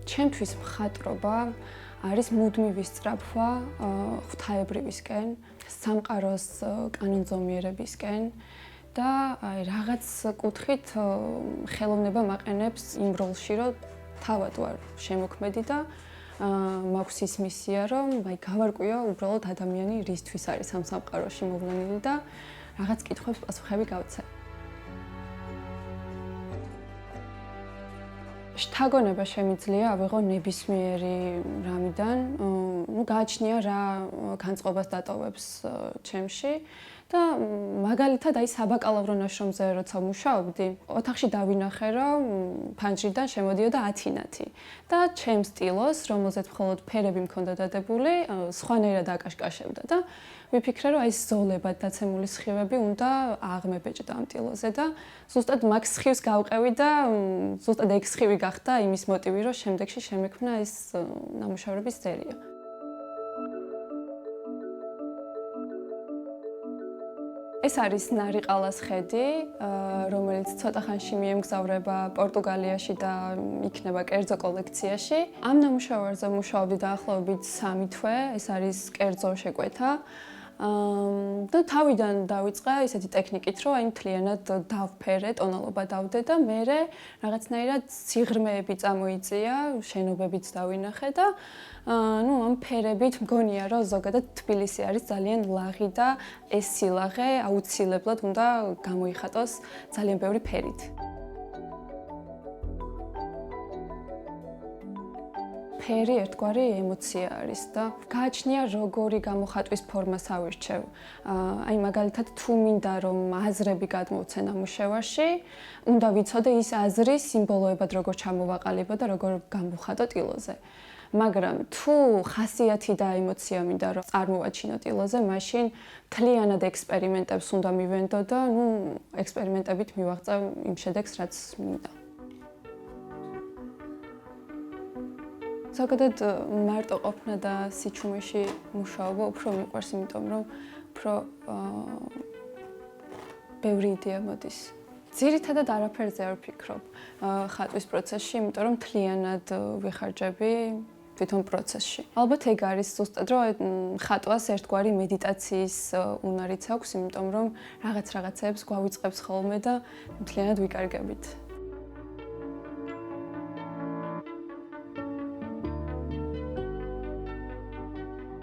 ჩემთვის მხატვრობა არის მუდმივი სწრაფვა ღვთაებრივისკენ, სამყაროს კანონზომიერებისკენ და რაღაც კუთხით ხელოვნება მაყენებს იმ როლში, რომ თავად ვარ შემოქმედი და მაქვს ის მისია, რომ გავარკვიო უბრალოდ ადამიანი რისთვის არის ამ სამყაროში მოვლენილი და რაღაც კითხვებს პასუხები გავცე. შთაგონება შემიძლია ავიღო ნებისმიერი რამიდან, გააჩნია რა განწყობას დატოვებს ჩემში და მაგალითად საბაკალავრო ნაშრომზე როცა მუშაობდი, ოთახში დავინახე, რომ ფანჯრიდან შემოდიოდა 10 ნათი და ჩემს სტილოს, რომელზეც მხოლოდ ფერები მქონდა დადებული, სხვანაირად აკაშკაშებდა და ვიფიქრე, რომ ზოლებად დაცემული სხივები უნდა აღმებეჭდა ამ ტილოზე და ზუსტად მაგ სხივს გავყევი და ზუსტად ეგ სხივი გახდა იმის მოტივი, რომ შემდეგში შემექმნა ეს ნამუშევრების სერია. ეს არის ნარიყალას ხედი, რომელიც ცოტა ხანში მიემგზავრება პორტუგალიაში და იქნება კერძო კოლექციაში. ამ ნამუშევარზე მუშაობდი დაახლოებით 3 თვე, ეს არის კერძო შეკვეთა. და თავიდან დავიწყე ისეთი ტექნიკით, რომ მთლიანად დავფერე, ტონალობა დავდე და მერე რაღაცნაირად სიღრმეები წამოიწია, შენობებიც დავინახე და ამ ფერებით მგონია, რომ ზოგადად თბილისი არის ძალიან ლაღი და ეს სილაღე აუცილებლად უნდა გამოიხატოს ძალიან ბევრი ფერით. ფერი ერთგვარი ემოცია არის და გააჩნია როგორი გამოხატვის ფორმას ავირჩევ. მაგალითად თუ მინდა რომ აზრები გადმოვცე ნამუშევარში, უნდა ვიცოდე ის აზრი სიმბოლოებად როგორ ჩამოვაყალიბო და როგორ გამოვხატო ტილოზე. მაგრამ თუ ხასიათი და ემოცია მინდა რომ წარმოვაჩინო ტილოზე, მაშინ მთლიანად ექსპერიმენტებს უნდა მივენდო და ექსპერიმენტებით მივაღწევ იმ შედეგს, რაც მინდა. ზოგადად მარტო ყოფნა და სიჩუმეში მუშაობა უფრო მიყვარს, იმიტომ რომ უფრო ბევრი იდეა მოდის. ძირითადად არაფერზე არ ვფიქრობ ხატვის პროცესში, იმიტომ რომ მთლიანად ვიხარჯები თვითონ პროცესში. ალბათ ეგ არის ზუსტად, რომ ხატვას ერთგვარი მედიტაციის უნარიც აქვს, იმიტომ რომ რაღაცებს გვავიწყებს ხოლმე და მთლიანად ვიკარგებით.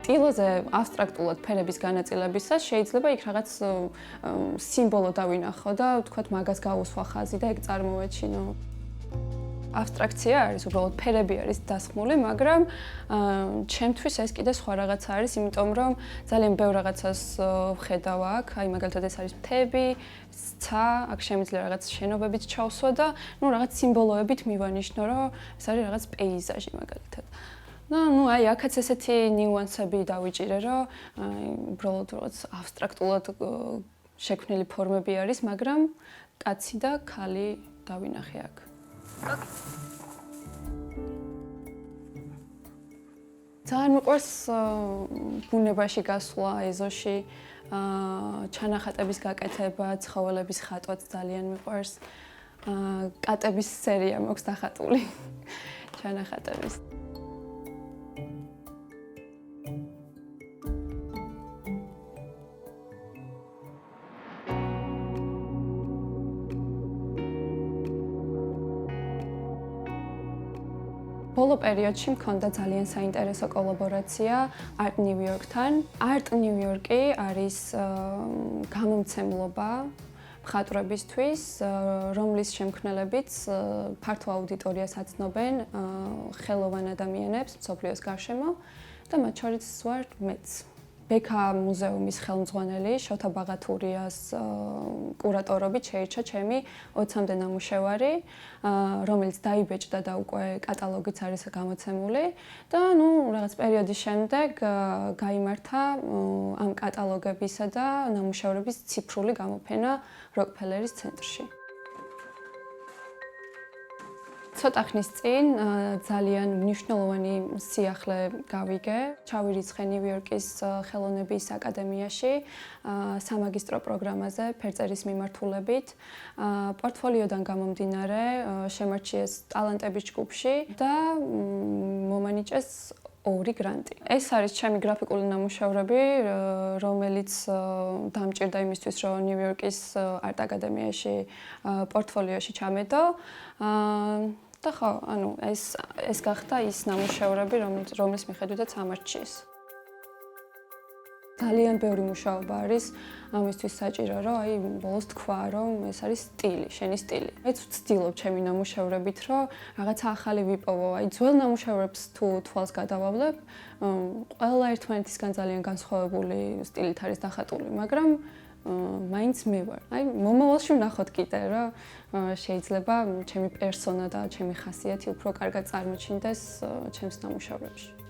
ტილოზე აბსტრაქტულად ფერების განაწილებისას შეიძლება იქ რაღაც სიმბოლო დავინახო და ვთქვათ მაგას გავუსვა ხაზი და ეგ წარმოვაჩინო. აბსტრაქცია არის, უბრალოდ ფერები არის დასხმული, მაგრამ ჩემთვის ეს კიდე სხვა რაღაცა არის, იმიტომ რომ ძალიან ბევრ რაღაცას ვხედავ აქ, მაგალითად ეს არის მთები, ცა, აქ შემიძლია რაღაც შენობებიც ჩავსვა და რაღაც სიმბოლოებით მივანიშნო, რომ ეს არის რაღაც პეიზაჟი მაგალითად. აქაც ესეთი ნიუანსები დავიჭირე, რომ უბრალოდ რაღაც აბსტრაქტულად შექმნილი ფორმები არის, მაგრამ კაცი და ქალი დავინახე აქ. ძალიან მიყვარს ბუნებაში გასვლა, ეზოში, ჩანახატების გაკეთება, ცხოველების ხატვაც ძალიან მიყვარს. კატების სერია მაქვს დახატული ჩანახატების. ბოლო პერიოდში მქონდა ძალიან საინტერესო კოლაბორაცია Art New York-თან. Art New York-ი არის გამომცემლობა მხატვრებისთვის, რომლის შემქმნელებიც ფართო აუდიტორიას აცნობენ ხელოვან ადამიანებს მსოფლიოს გარშემო და მათ შორის ვარ მეც. ბექა მუზეუმის ხელმძღვანელი შოთა ბაღათურიას კურატორობით შეირჩა ჩემი 20-მდე ნამუშევარი, რომელიც დაიბეჭდა და უკვე კატალოგიც არის გამოცემული და რაღაც პერიოდის შემდეგ გაიმართა ამ კატალოგებისა და ნამუშევრების ციფრული გამოფენა როკფელერის ცენტრში. ცოტა ხნის წინ ძალიან მნიშვნელოვანი სიახლე გავიგე. ჩავირიცხე ნიუ-იორკის ხელოვნების აკადემიაში სამაგისტრო პროგრამაზე ფერწერის მიმართულებით. პორტფოლიოდან გამომდინარე შემორჩიეს ტალანტების ჯგუფში და მომანიჭეს 2 გრანტი. ეს არის ჩემი გრაფიკული ნამუშევრები, რომელიც დამჭირდა იმისთვის, რომ ნიუ-იორკის არტ აკადემიაში პორტფოლიოში ჩამედო. და ხო, ანუ ეს გახდა ის ნამუშევრები, რომლის მიხედვითაც ამარჩიეს. ძალიან ბევრი მუშაობა არის ამისთვის საჭირო, რომ ბოლოს თქვა, რომ ეს არის სტილი, შენი სტილი. მეც ვცდილობ ჩემი ნამუშევრებით, რომ რაღაცა ახალი ვიპოვო. ძველ ნამუშევრებს თუ თვალს გადავავლებ, ყველა ერთმანეთისგან ძალიან განსხვავებული სტილით არის დახატული, მაგრამ მაინც მე ვარ. მომავალში ვნახოთ კიდე, რომ შეიძლება ჩემი პერსონა და ჩემი ხასიათი უფრო კარგად წარმოჩინდეს ჩემს ნამუშევრებში.